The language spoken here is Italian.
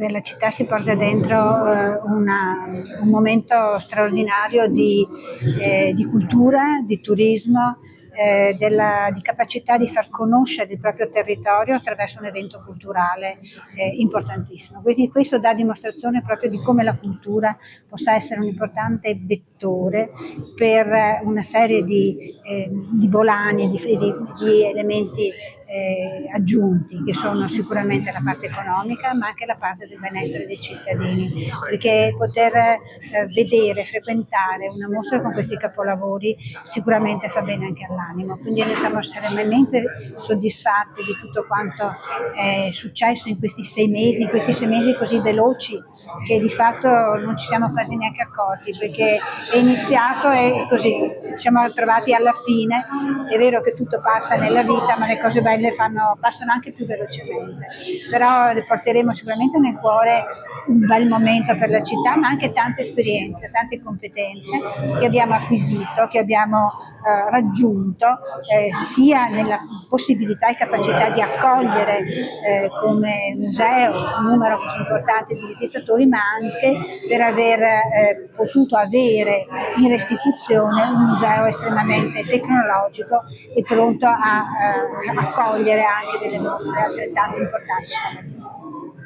La città si porta dentro un momento straordinario di cultura, di turismo, di capacità di far conoscere il proprio territorio attraverso un evento culturale importantissimo. Quindi questo dà dimostrazione proprio di come la cultura possa essere un importante vettore per una serie di volani, di elementi aggiunti, che sono sicuramente la parte economica ma anche la parte del benessere dei cittadini, perché poter vedere, frequentare una mostra con questi capolavori sicuramente fa bene anche all'animo, quindi noi siamo estremamente soddisfatti di tutto quanto è successo in questi 6 mesi così veloci che di fatto non ci siamo quasi neanche accorti, perché è iniziato e così ci siamo trovati alla fine. È vero che tutto passa nella vita, ma le cose belle passano anche più velocemente, però porteremo sicuramente nel cuore un bel momento per la città, ma anche tante esperienze, tante competenze che abbiamo acquisito, che abbiamo raggiunto, sia nella possibilità e capacità di accogliere come museo un numero così importante di visitatori, ma anche per aver potuto avere in restituzione un museo estremamente tecnologico e pronto a accogliere anche delle mostre altrettanto importanti.